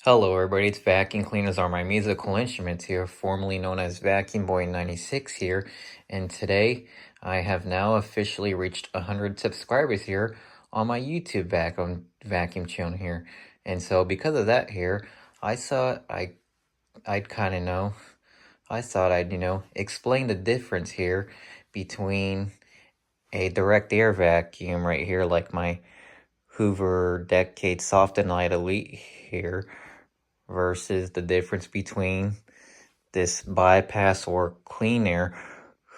Hello everybody, it's Vacuum Cleaners Are My Musical Instruments here, formerly known as Vacuum Boy 96 here, and today I have now officially reached 100 subscribers here on my YouTube vacuum channel here. And so because of that here, I thought I'd kind of know, I thought I'd, explain the difference here between a direct air vacuum right here, like my Hoover Decade Soft and Light Elite here, versus the difference between this bypass or clean air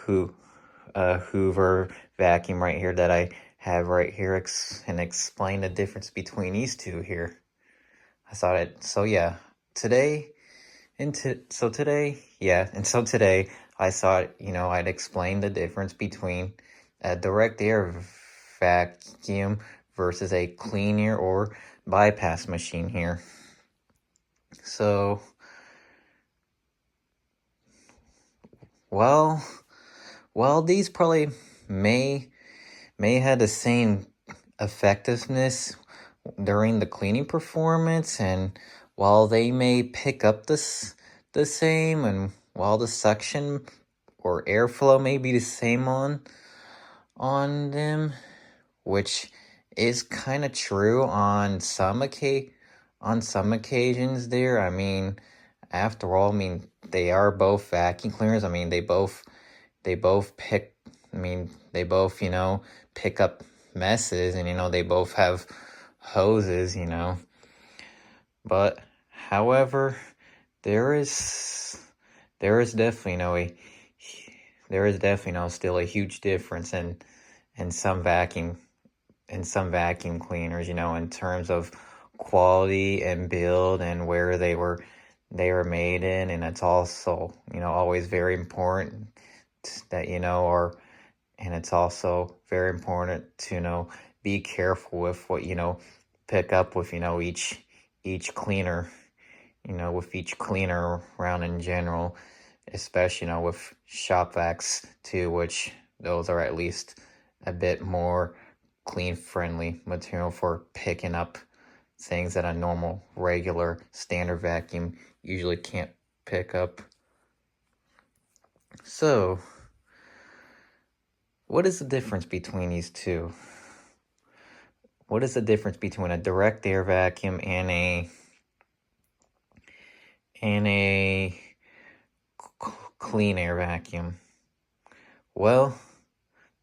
Hoover vacuum right here that I have right here, and explain the difference between these two here. I thought it, so yeah, today, today I thought, I'd explain the difference between a direct air vacuum versus a clean air or bypass machine here. So, well, these probably may have the same effectiveness during the cleaning performance, and while they may pick up the same, and while the suction or airflow may be the same on them, which is kind of true on some occasions there. I mean, after all, they are both vacuum cleaners. I mean, they both pick, they both, pick up messes, and, they both have hoses, But, however, there is definitely, still a huge difference in some vacuum cleaners, in terms of quality and build and where they were made in. And it's also, always very important that, and it's also very important to, be careful with what, pick up with, each cleaner, with each cleaner around in general, especially, with shop vacs too, which those are at least a bit more clean friendly material for picking up things that a normal, regular, standard vacuum usually can't pick up. So, what is the difference between these two? What is the difference between a direct air vacuum and a clean air vacuum? Well,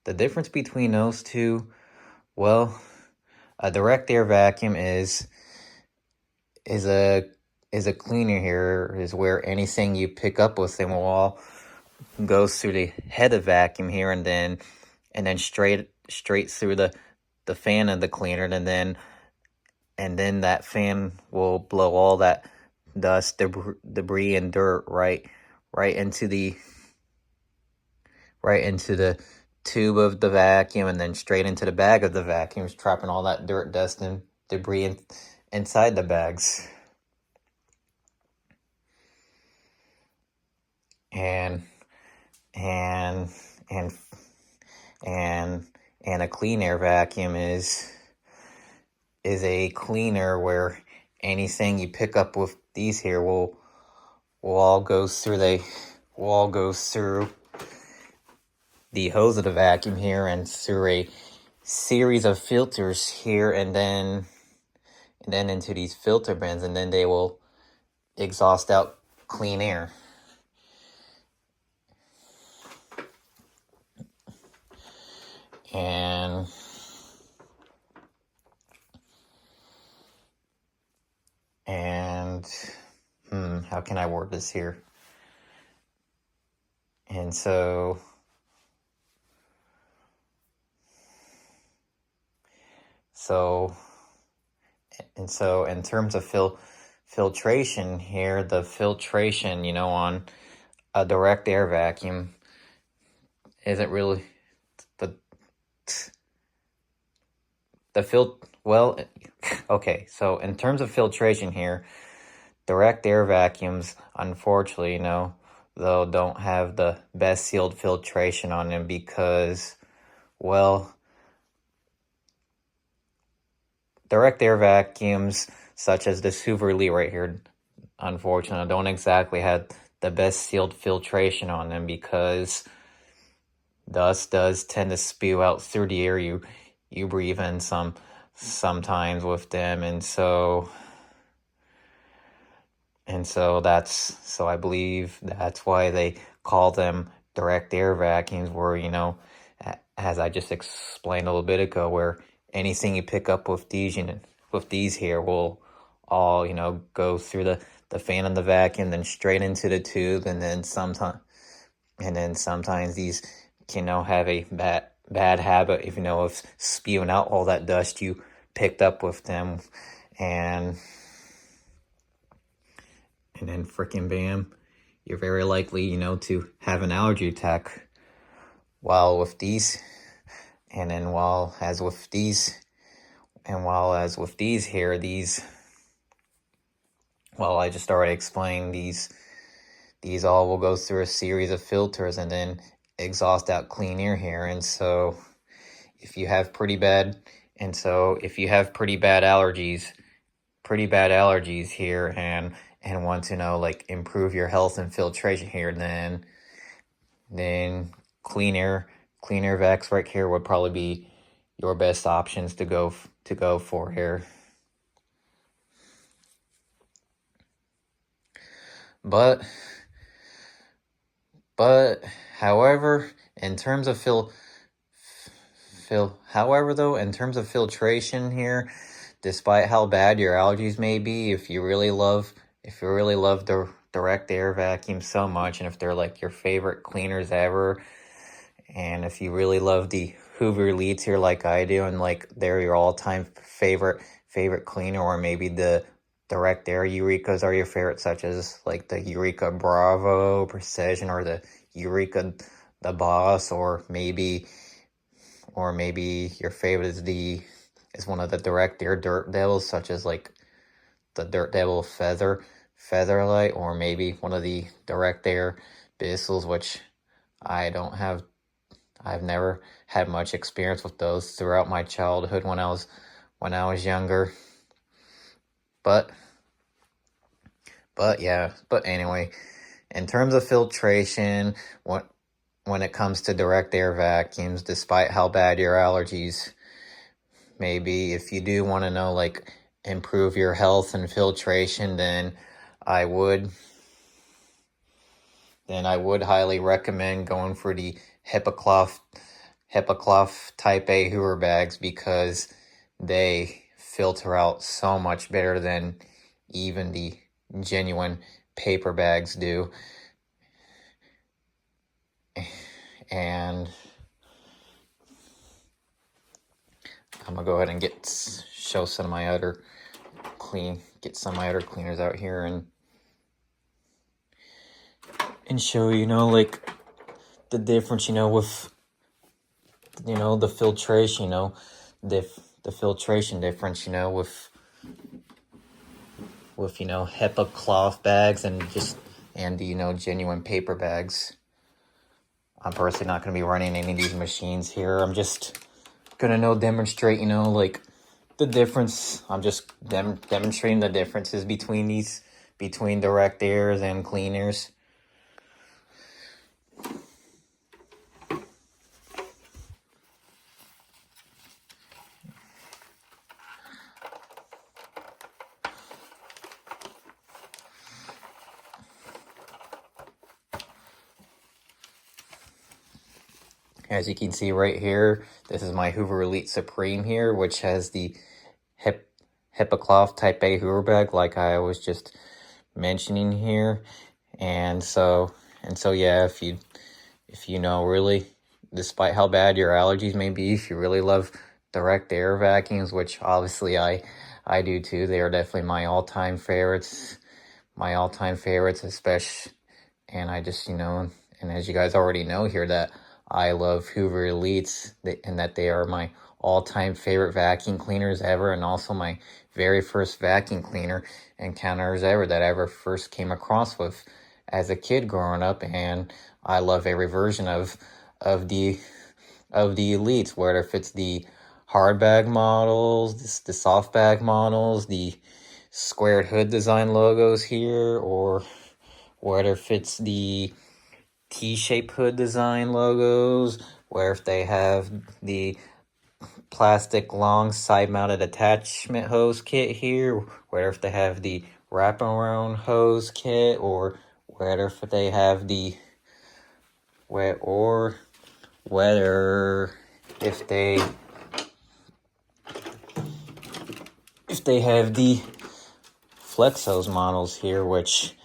the difference between those two, well, a direct air vacuum is a cleaner here, is where anything you pick up with them will all goes through the head of vacuum here, and then straight through the fan of the cleaner, and then that fan will blow all that dust, debris, and dirt right into the tube of the vacuum, and then straight into the bag of the vacuum, trapping all that dirt, dust, and debris inside the bags. And a clean air vacuum is a cleaner where anything you pick up with these here will all go through the hose of the vacuum here, and through a series of filters here, and then into these filter bins, and then they will exhaust out clean air. And how can I word this here? And so in terms of filtration here, the filtration, on a direct air vacuum isn't really okay, so in terms of filtration here, direct air vacuums, unfortunately, though, don't have the best sealed filtration on them because, well, direct air vacuums such as this Hoover Elite right here, unfortunately, don't exactly have the best sealed filtration on them, because dust does tend to spew out through the air you breathe in sometimes with them, and so I believe that's why they call them direct air vacuums, where, as I just explained a little bit ago, where anything you pick up with these here will all, go through the fan of the vacuum, then straight into the tube, and then sometimes these can, have a bad habit, of spewing out all that dust you picked up with them, and then freaking bam, you're very likely, to have an allergy attack. While with these, and then while as with these here, well, I just already explained, these all will go through a series of filters and then exhaust out clean air here. And so if you have pretty bad allergies here, and want to improve your health and filtration here, then clean air vacs right here would probably be your best options to go for here. But however, in terms of filtration here, despite how bad your allergies may be, if you really love the direct air vacuum so much, and if they're like your favorite cleaners ever, and if you really love the Hoover Elites here like I do, and like they're your all-time favorite cleaner, or maybe the direct air Eurekas are your favorite, such as like the Eureka Bravo, Precision, or the Eureka the Boss, or maybe your favorite is one of the direct air Dirt Devils, such as like the Dirt Devil Featherlight, or maybe one of the direct air Bissels, which I've never had much experience with those throughout my childhood when I was younger. But anyway, in terms of filtration, when it comes to direct air vacuums, despite how bad your allergies may be, if you do want to improve your health and filtration, then I would highly recommend going for the HEPA Type A Hoover bags, because they filter out so much better than even the genuine paper bags do. And I'm gonna go ahead and get some of my other cleaners out here and show the difference, with the filtration, the filtration difference, with HEPA cloth bags and the genuine paper bags. I'm personally not going to be running any of these machines here. I'm just going to demonstrate, the difference. I'm just demonstrating the differences between direct airs and cleaners. As you can see right here, this is my Hoover Elite Supreme here, which has the HEPA cloth Type A Hoover bag, like I was just mentioning here. And so yeah, if you really, despite how bad your allergies may be, if you really love direct air vacuums, which obviously I do too, they are definitely my all-time favorites, especially. And I just, and as you guys already know here, that I love Hoover Elites, and that they are my all-time favorite vacuum cleaners ever, and also my very first vacuum cleaner encounters ever that I ever first came across with as a kid growing up. And I love every version of the Elites, whether if it's the hard bag models, the soft bag models, the squared hood design logos here, or whether if it's the T-shaped hood design logos, where if they have the plastic long side mounted attachment hose kit here, whether if they have the wraparound hose kit, or whether if they have the whether if they have the flex hose models here, which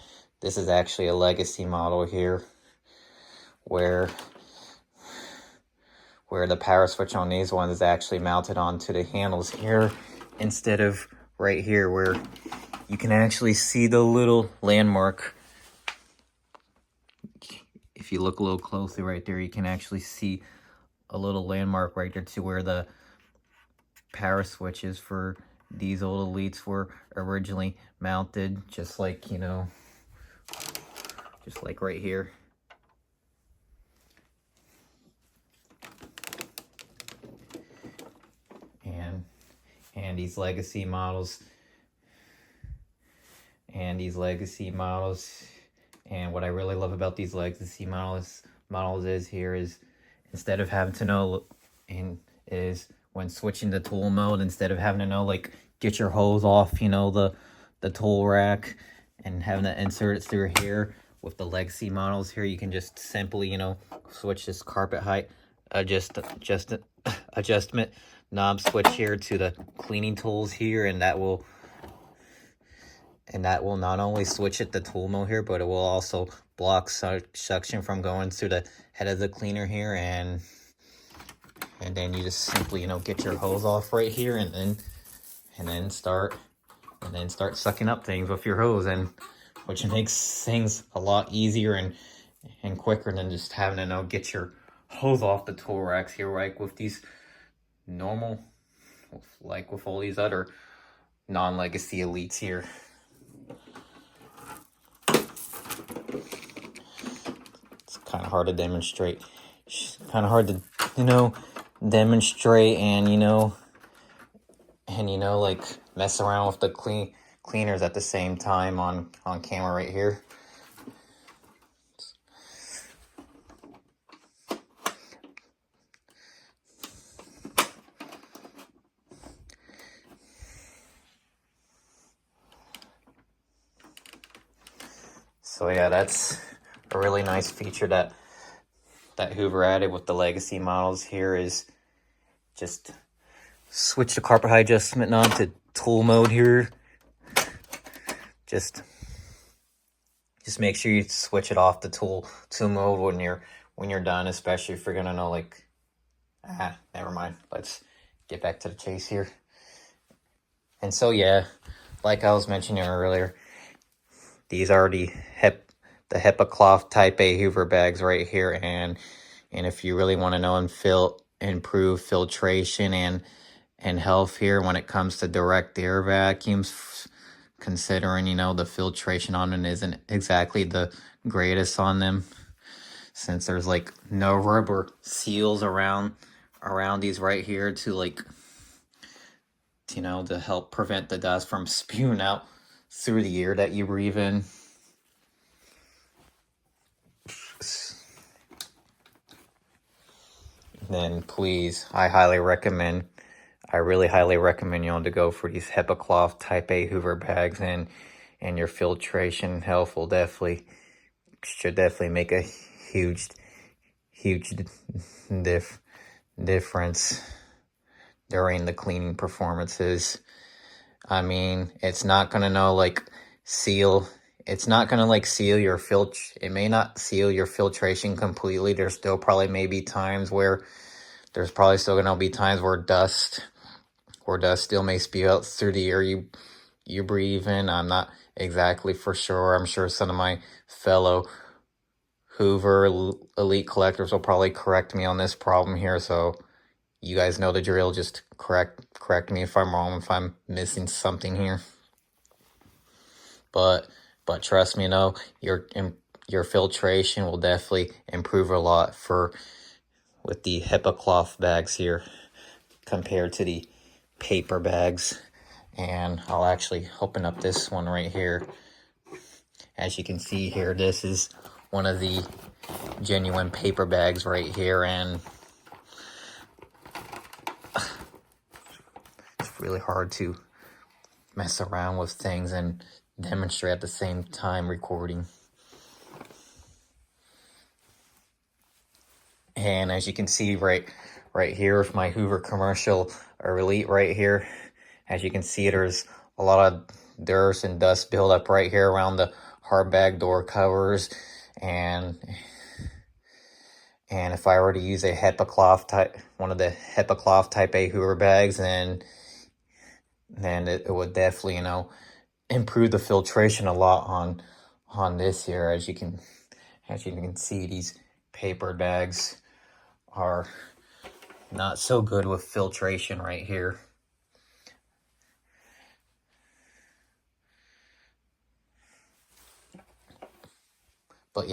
this is actually a legacy model here, where the power switch on these ones is actually mounted onto the handles here, instead of right here where you can actually see the little landmark. If you look a little closely right there, you can actually see a little landmark right there to where the power switches for these old Elites were originally mounted, just like, you know, just like right here. And these legacy models, and what I really love about these legacy models is instead of having to know, when switching the tool mode, instead of having to know, like, get your hose off, you know, the tool rack and having to insert it through here, with the legacy models here, you can just simply, you know, switch this carpet height adjustment knob switch here to the cleaning tools here, and that will not only switch it to tool mode here, but it will also block suction from going through the head of the cleaner here, and then you just simply, you know, get your hose off right here, and then start sucking up things with your hose, and which makes things a lot easier and quicker than just having to, you know, get your hose off the tool racks here, right? With these normal, like with all these other non-legacy Elites here. It's kind of hard to demonstrate. You know, demonstrate and like mess around with the cleaners at the same time on camera right here. So yeah, that's a really nice feature that Hoover added with the legacy models here, is just switch the carpet height adjustment knob to tool mode here. Just make sure you switch it off the tool mode when you're done, especially if you're gonna know, like, never mind. Let's get back to the chase here. And so yeah, like I was mentioning earlier, these are the HEPA cloth Type A Hoover bags right here, and if you really want to know and improve filtration and health here when it comes to direct air vacuums, considering, you know, the filtration on them isn't exactly the greatest on them, since there's like no rubber seals around these right here to, like, you know, to help prevent the dust from spewing out through the air that you breathe in. Then please, I really highly recommend you to go for these HEPA cloth Type A Hoover bags, and your filtration health should definitely make a huge difference during the cleaning performances. I mean, it's not gonna seal. It's not gonna seal your it may not seal your filtration completely. There's still probably maybe times where there's probably still gonna be times where dust still may spew out through the air you breathe in. I'm not exactly for sure. I'm sure some of my fellow Hoover Elite collectors will probably correct me on this problem here, so you guys know the drill. Just correct me if I'm wrong, if I'm missing something here. But trust me, your filtration will definitely improve a lot with the HEPA cloth bags here compared to the paper bags. And I'll actually open up this one right here. As you can see here, this is one of the genuine paper bags right here, and it's really hard to mess around with things and demonstrate at the same time recording. And as you can see right here with my Hoover Commercial Elite right here, as you can see, there's a lot of dirt and dust buildup right here around the hard bag door covers, and if I were to use a HEPA cloth type, one of the HEPA cloth type A Hoover bags, then it would definitely, improve the filtration a lot on this here. As you can see, these paper bags are not so good with filtration right here. But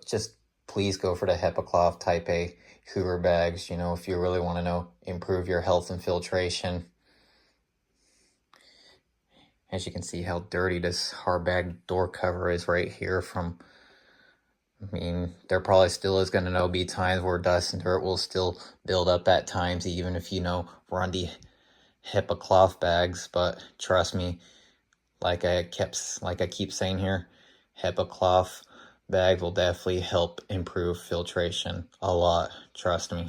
just please go for the HEPA cloth type A Hoover bags, if you really want to improve your health and filtration. As you can see how dirty this hard bag door cover is right here there probably still is going to be times where dust and dirt will still build up at times, even if run the HEPA cloth bags. But trust me, like I keep saying here, HEPA cloth bag will definitely help improve filtration a lot. Trust me.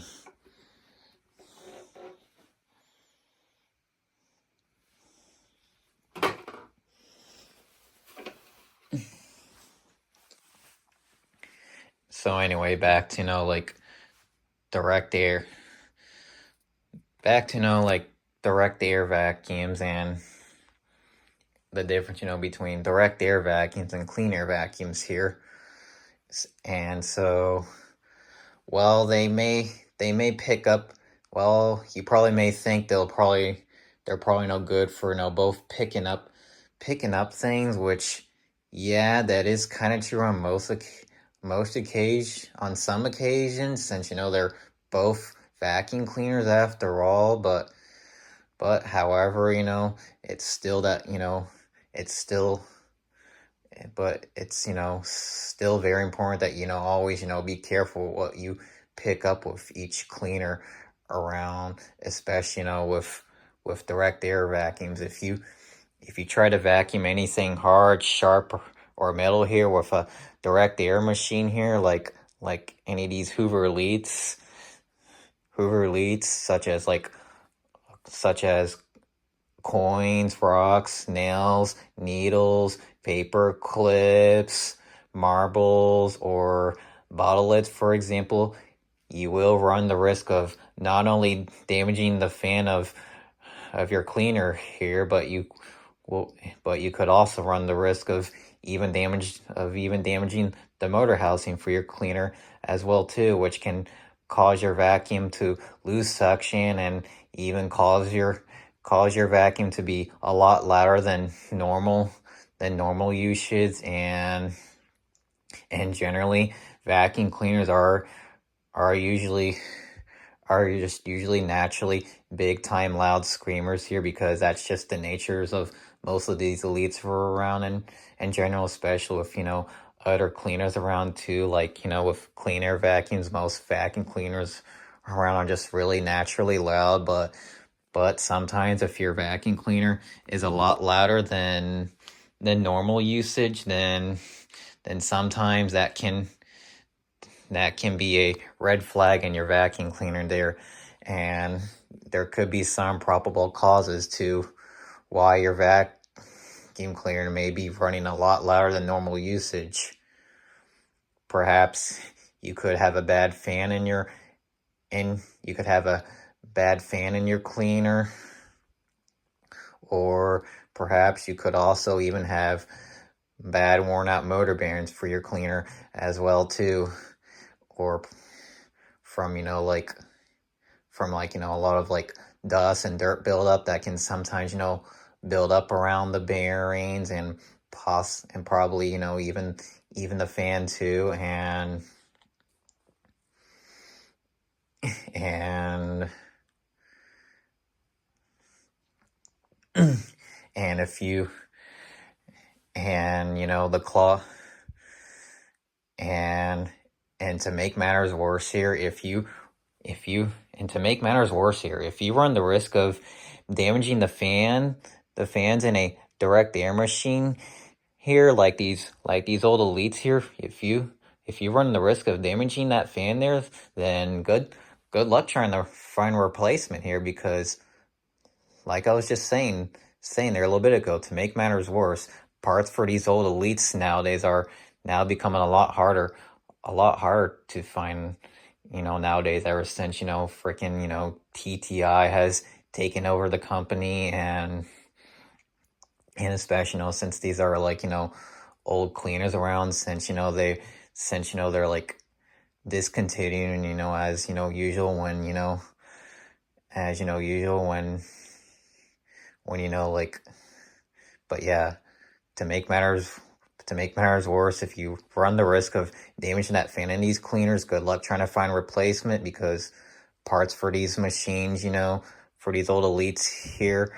So anyway, back to direct air. Back to direct air vacuums and the difference between direct air vacuums and clean air vacuums here. And so, well, they may pick up, well, you probably may think they're probably no good for both picking up things, which, yeah, that is kind of true on on some occasions, since they're both vacuum cleaners after all. But however, it's still still very important that always be careful what you pick up with each cleaner around, especially with direct air vacuums. If you try to vacuum anything hard, sharp, or metal here with a direct air machine here, like any of these Hoover Elites, such as coins, rocks, nails, needles, paper clips, marbles, or bottle lids, for example, you will run the risk of not only damaging the fan of your cleaner here, but you could also run the risk of even damaging the motor housing for your cleaner as well too, which can cause your vacuum to lose suction and even cause your vacuum to be a lot louder than normal usage. And generally, vacuum cleaners are usually naturally big time loud screamers here, because that's just the natures of most of these elites who are around, and in general, especially with other cleaners around too, with clean air vacuums. Most vacuum cleaners around are just really naturally loud, but sometimes if your vacuum cleaner is a lot louder than normal usage, then sometimes that can be a red flag in your vacuum cleaner there. And there could be some probable causes to why your vacuum cleaner may be running a lot louder than normal usage. Perhaps you could have a bad fan in your cleaner, or perhaps you could also even have bad worn out motor bearings for your cleaner as well too, or from a lot of dust and dirt buildup that can sometimes build up around the bearings and probably even the fan too. And And if you, and, you know, the claw, and, and to make matters worse here, and to make matters worse here, if you run the risk of damaging the fans in a direct air machine here, like these old Elites here, if you run the risk of damaging that fan there, then good luck trying to find a replacement here, because like I was just saying there a little bit ago, to make matters worse, parts for these old Elites nowadays are now becoming a lot harder to find, you know, nowadays, ever since, you know, freaking, you know, TTI has taken over the company, and especially, you know, since these are like, you know, old cleaners around, since, you know, they're like discontinuing, you know, as, you know, usual when, you know, as, you know, usual when, you know, like, but yeah, to make matters worse, if you run the risk of damaging that fan in these cleaners, good luck trying to find a replacement, because parts for these machines, you know, for these old Elites here,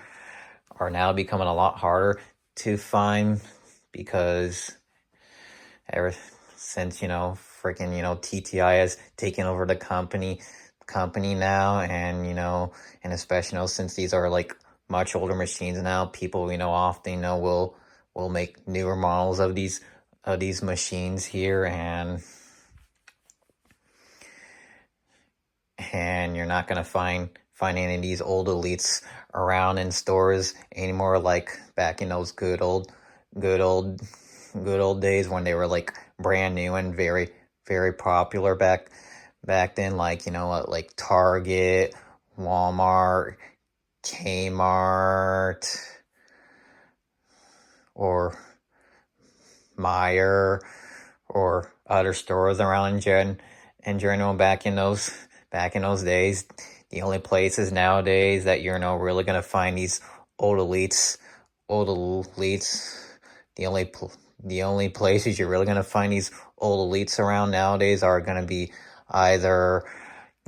are now becoming a lot harder to find, because ever since, you know, freaking, you know, TTI has taken over the company now, and, you know, and especially, you know, since these are like much older machines now, people, you know, often, you know, will make newer models of these machines here, and you're not gonna find any of these old Elites around in stores anymore, like back in those good old days when they were like brand new and very popular back then, like, you know, like Target, Walmart, Kmart, or Meijer, or other stores around in general back in those days. The only places nowadays that you're, you know, really gonna find these old elites, the only places you're really gonna find these old elites around nowadays are gonna be either,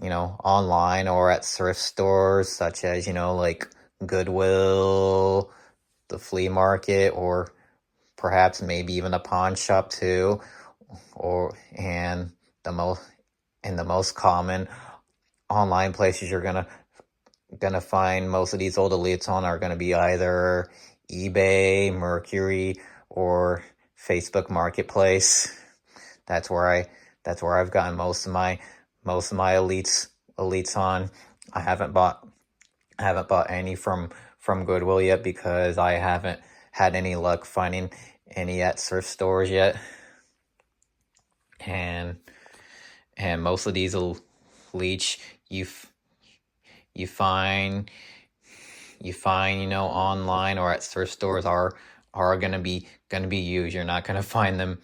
you know, online or at thrift stores, such as, you know, like Goodwill, the flea market, or perhaps maybe even a pawn shop too, or and the most common online places you're gonna find most of these old Elites on are gonna be either eBay, Mercury, or Facebook Marketplace. That's where I've gotten most of my elites on. I haven't bought any from Goodwill yet, because I haven't had any luck finding any at thrift stores yet. And most of these elites you find, you know, online or at thrift stores are gonna be used. You're not gonna find them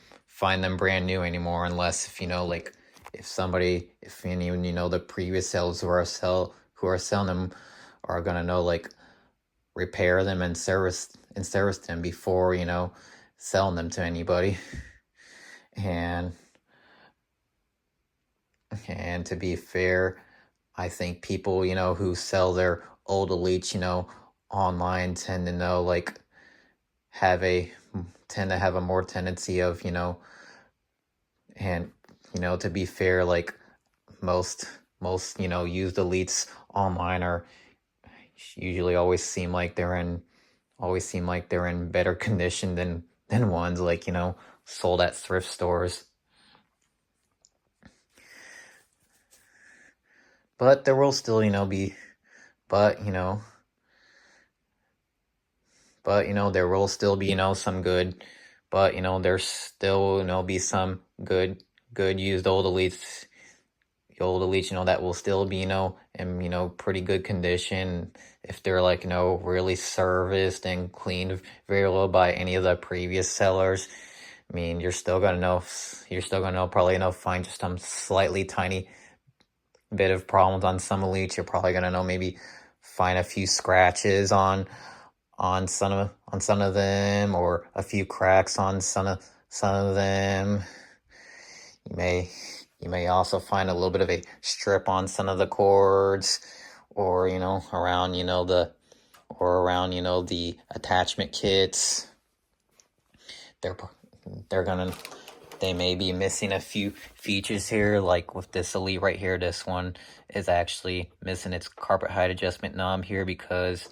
brand new anymore, unless, if, you know, like, if any, you know, the previous sellers who are selling them are gonna know, like, repair them and service them before, you know, selling them to anybody. And to be fair, I think people, you know, who sell their old Elites, you know, online tend to know, like, tend to have a more tendency of, you know, and, you know, to be fair, like, most, you know, used Elites online are usually always seem like they're in better condition than ones, like, you know, sold at thrift stores. But there will still, you know, be, but, you know, there will still be, you know, some good, but, you know, there's still, you know, be some good used old Elites, you know, that will still be, you know, in, you know, pretty good condition, if they're, like, you know, really serviced and cleaned very well by any of the previous sellers. I mean, you're still gonna know probably, you know, find just some slightly tiny bit of problems on some Elites. You're probably gonna know, maybe find a few scratches on some of them, or a few cracks on some of them. You may also find a little bit of a strip on some of the cords, or, you know, around, you know, or around, you know, the attachment kits. They're gonna, they may be missing a few features here, like with this Elite right here. This one is actually missing its carpet height adjustment knob here because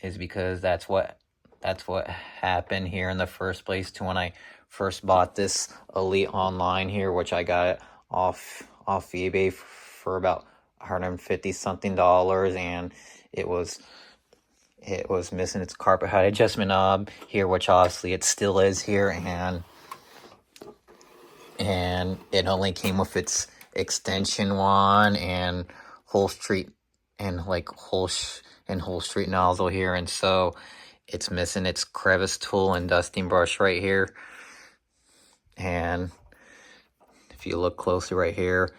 that's what happened here in the first place to when I first bought this Elite online here, which I got off eBay for about 150 something dollars, and it was missing its carpet height adjustment knob here, which obviously it still is here, and it only came with its extension one and whole street and like whole street nozzle here, and so it's missing its crevice tool and dusting brush right here. And if you look closely right here,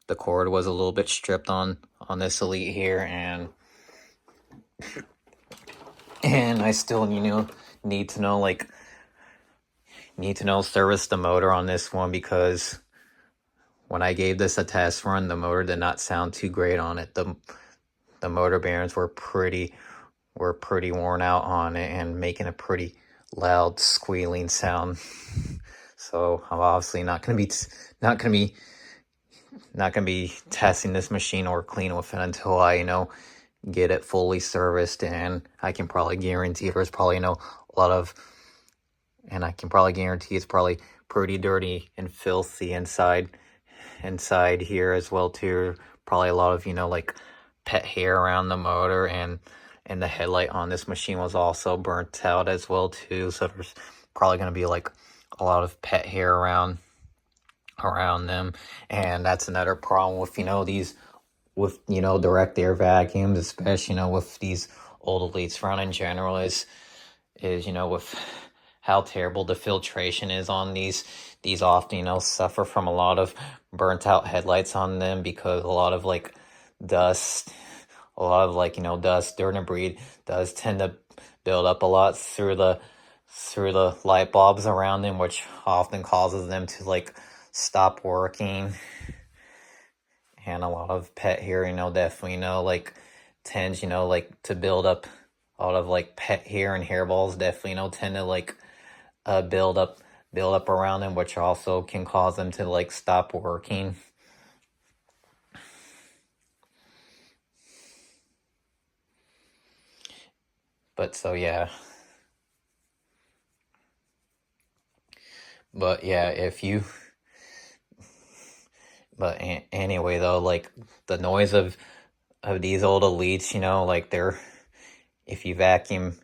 the cord was a little bit stripped on this Elite here, and I still, you know, need to service the motor on this one, because when I gave this a test run, the motor did not sound too great on it. The motor bearings were pretty worn out on it and making a pretty loud squealing sound. So I'm obviously not gonna be testing this machine or cleaning with it until I, you know, get it fully serviced, and I can probably guarantee there's probably, you know, I can probably guarantee it's probably pretty dirty and filthy inside here as well too. Probably a lot of, you know, like pet hair around the motor, and the headlight on this machine was also burnt out as well too. So there's probably going to be like a lot of pet hair around them, and that's another problem with, you know, direct air vacuums, especially, you know, with these old Elites run in general, is you know, with how terrible the filtration is on these often, you know, suffer from a lot of burnt out headlights on them, because a lot of like dust, you know, dust, dirt, and debris does tend to build up a lot through the light bulbs around them, which often causes them to like stop working. And a lot of pet hair, you know, definitely, you know, like tends, you know, like to build up. A lot of like pet hair and hairballs definitely, you know, tend to like build up around them, which also can cause them to like stop working. But so yeah. But yeah, anyway though, like the noise of these old Elites, you know, like if you vacuum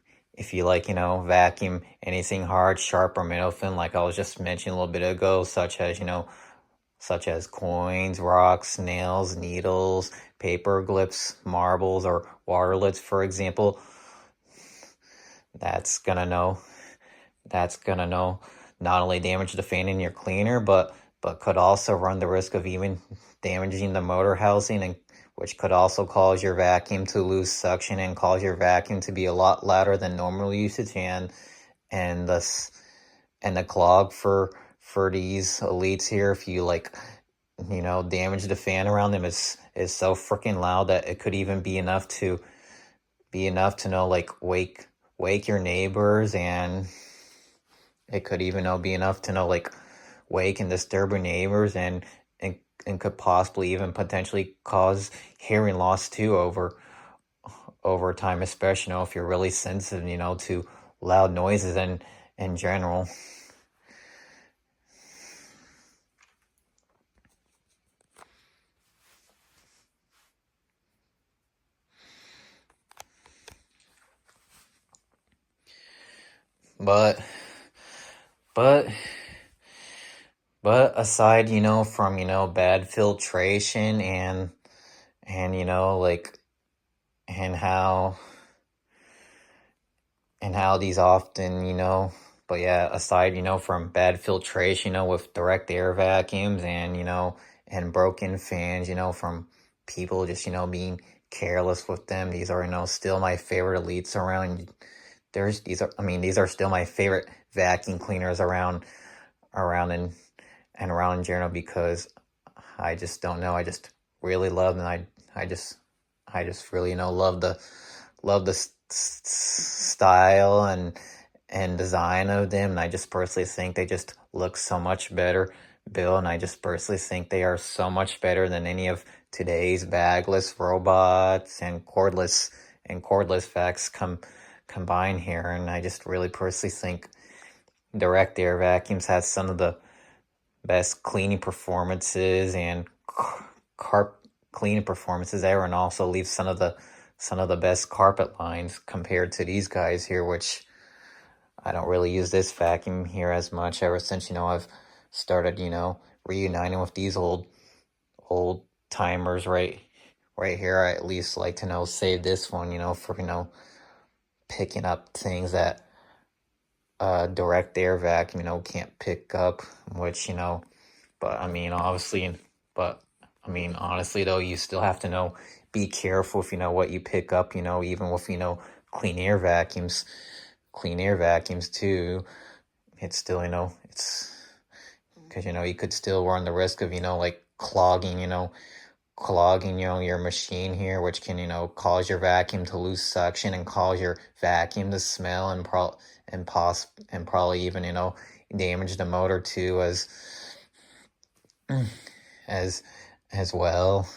anything hard, sharp, or metal thin, like I was just mentioning a little bit ago, such as coins, rocks, nails, needles, paper clips, marbles, or water lids, for example, that's gonna not only damage the fan in your cleaner, but could also run the risk of even damaging the motor housing, and which could also cause your vacuum to lose suction and cause your vacuum to be a lot louder than normal usage, and the clog for these Elites here, if you like, you know, damage the fan around them, is so freaking loud that it could even be enough to know, like, wake your neighbors, and it could even be enough to know, like, wake and disturb your neighbors, and could possibly even potentially cause hearing loss too over time, especially, you know, if you're really sensitive, you know, to loud noises and in general. But aside, you know, from, you know, bad filtration and you know, like, and how these often, you know, but yeah, aside, you know, from bad filtration, you know, with direct air vacuums, and, you know, and broken fans, you know, from people just, you know, being careless with them, these are, you know, still my favorite Elites around. These are still my favorite vacuum cleaners around in general, because I just don't know, I just really love them. I just I just really, love the style and design of them. And I just personally think they just look so much better, Bill. And I just personally think they are so much better than any of today's bagless robots and cordless vacs combined here. And I just really personally think direct air vacuums has some of the best cleaning performances and carp cleaning performances ever, and also leaves some of the best carpet lines compared to these guys here, which I don't really use this vacuum here as much ever since, I've started, reuniting with these old timers right here. I at least like to save this one, for, picking up things that direct air vacuum, can't pick up, which, but I mean, honestly though, you still have to be careful if what you pick up, even with, clean air vacuums, clean air vacuums too. It's still, it's because, you could still run the risk of, like clogging, your machine here, which can, cause your vacuum to lose suction and cause your vacuum to smell and probably even, damage the motor too as as well.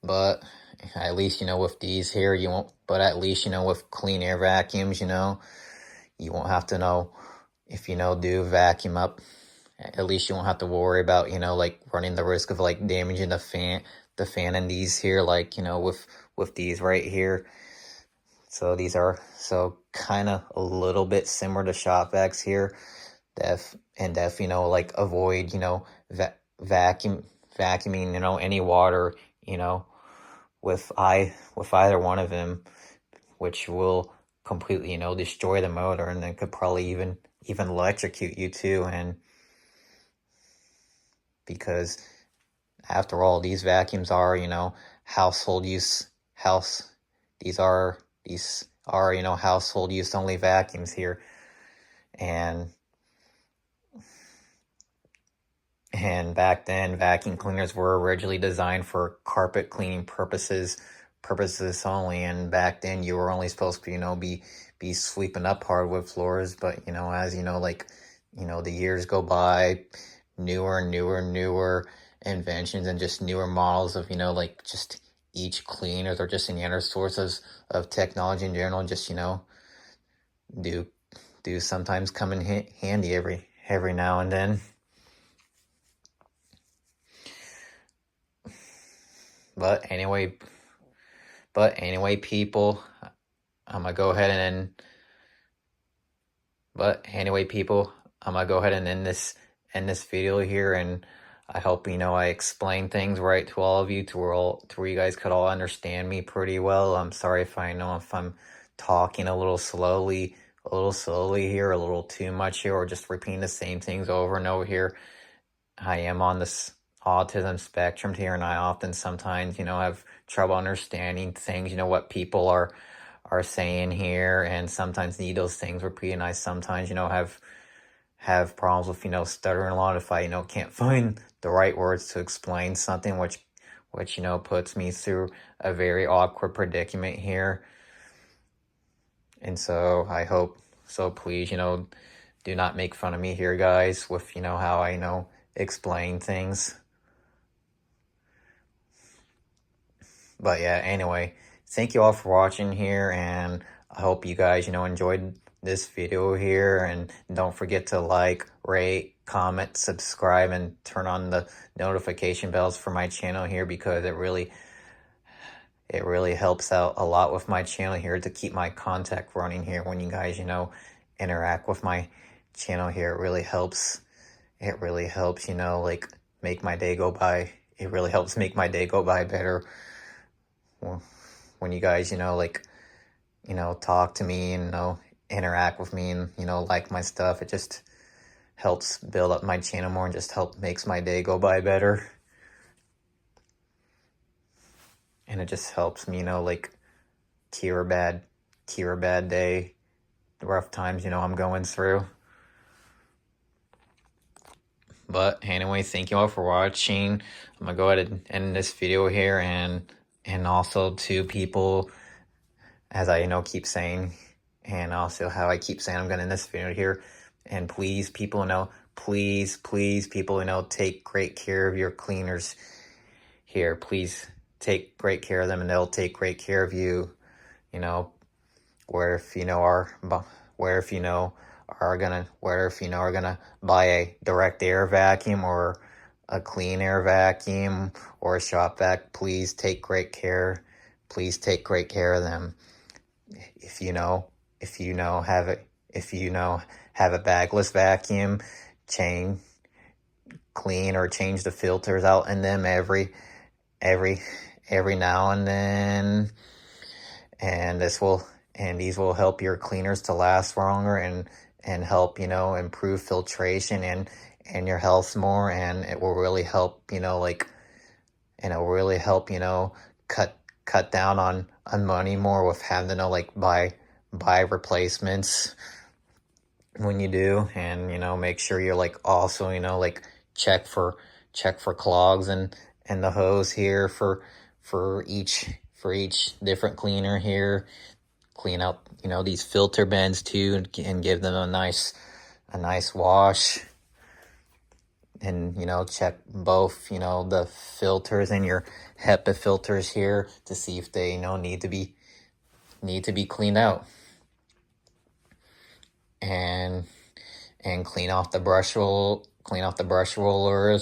But at least, with these here, you won't, but at least, with clean air vacuums, you won't have to if, do vacuum up. At least you won't have to worry about, like running the risk of like damaging the fan in these here, like, with these right here. So these are kind of a little bit similar to shop vacs here. Def, like avoid, vacuuming, any water, with either one of them, which will completely, destroy the motor, and then could probably even electrocute you too. And because after all, these vacuums are, household use these are household use only vacuums here. And back then, vacuum cleaners were originally designed for carpet cleaning purposes only. And back then, you were only supposed to, be sweeping up hardwood floors. But as like, the years go by, newer inventions and just newer models of, like just each cleaners or just any other sources of technology in general, just do sometimes come in handy every now and then. But anyway, people, I'm gonna go ahead and end this video here, and I hope I explained things right to all of you, to where you guys could all understand me pretty well. I'm sorry if I'm talking a little slowly here, a little too much here, or just repeating the same things over and over here. I am on this autism spectrum here, and I often sometimes, have trouble understanding things, what people are saying here, and sometimes need those things repeated. I sometimes, have problems with, stuttering a lot if I, can't find the right words to explain something, which, puts me through a very awkward predicament here. And so please, do not make fun of me here, guys, with, how I explain things. But yeah, anyway, thank you all for watching here, and I hope you guys, enjoyed this video here. And don't forget to like, rate, comment, subscribe, and turn on the notification bells for my channel here, because it really helps out a lot with my channel here to keep my content running here. When you guys, interact with my channel here, it really helps, like make my day go by. It really helps make my day go by better. When you guys, like, talk to me and, interact with me and, like my stuff, it just helps build up my channel more and just makes my day go by better. And it just helps me, like, cure a bad day, the rough times, I'm going through. But anyway, thank you all for watching. I'm gonna go ahead and end this video here, and also to people, as I keep saying, and also how I keep saying I'm gonna end this video here. And please, people, please, people, take great care of your cleaners here. Please take great care of them, and they'll take great care of you. Where if are gonna buy a direct air vacuum or a clean air vacuum or a shop vac, please take great care. Please take great care of them. If you have a bagless vacuum, clean or change the filters out in them every now and then, and these will help your cleaners to last longer and help improve filtration and your health more, and it will really help cut down on money more with having to buy replacements when you do. And make sure you're also check for clogs and the hose here for each different cleaner here. Clean out these filter bends too, and give them a nice wash. And check both the filters and your HEPA filters here to see if they need to be cleaned out. And clean off the brush rollers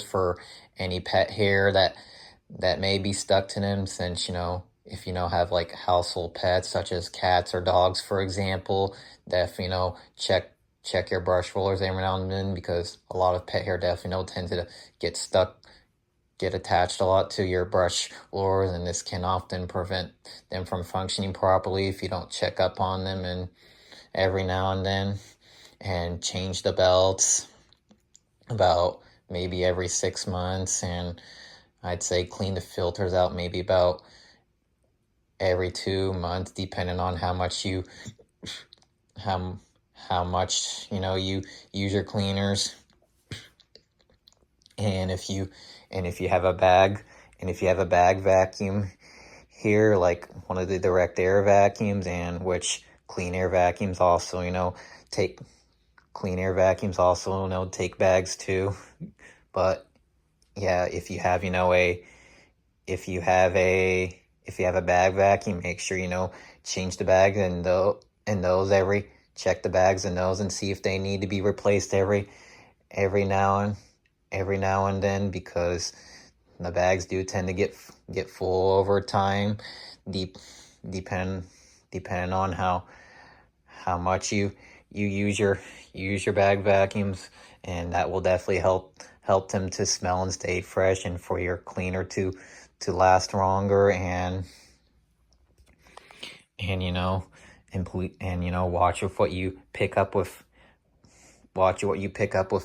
for any pet hair that may be stuck to them, since if have household pets such as cats or dogs, for example, definitely check your brush rollers every now and then, because a lot of pet hair definitely tends to get attached a lot to your brush rollers, and this can often prevent them from functioning properly if you don't check up on them and every now and then. And change the belts about maybe every 6 months, and I'd say clean the filters out maybe about every 2 months, depending on how much you use your cleaners. And if you have a bag vacuum here, like one of the direct air vacuums, and which clean air vacuums also take take bags too. But yeah, if you have a bag vacuum, make sure change the bags and those check the bags in those and see if they need to be replaced every now and then, because the bags do tend to get full over time, depending on how much you use your bag vacuums, and that will definitely help them to smell and stay fresh, and for your cleaner to last longer. And watch what you pick up with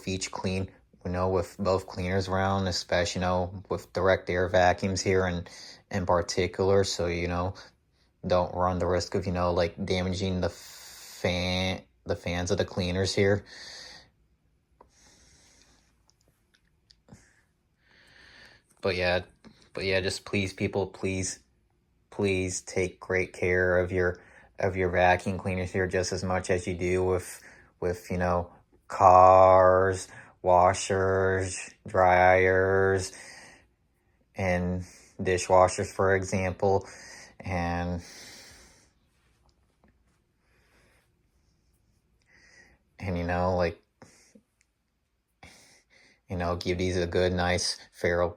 each clean, with both cleaners around, especially with direct air vacuums here and in particular, so don't run the risk of damaging the fans of the cleaners here. But yeah, just please, people, please take great care of your vacuum cleaners here, just as much as you do with cars, washers, dryers, and dishwashers, for example. And give these a good, nice, thorough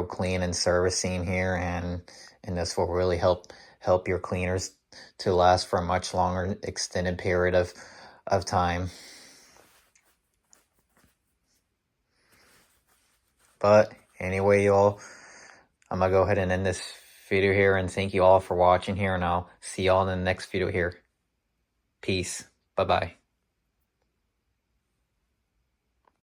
clean and servicing here, and this will really help your cleaners to last for a much longer extended period of time. But anyway, y'all, I'm gonna go ahead and end this video here, and thank you all for watching here, and I'll see y'all in the next video here. Peace. Bye-bye.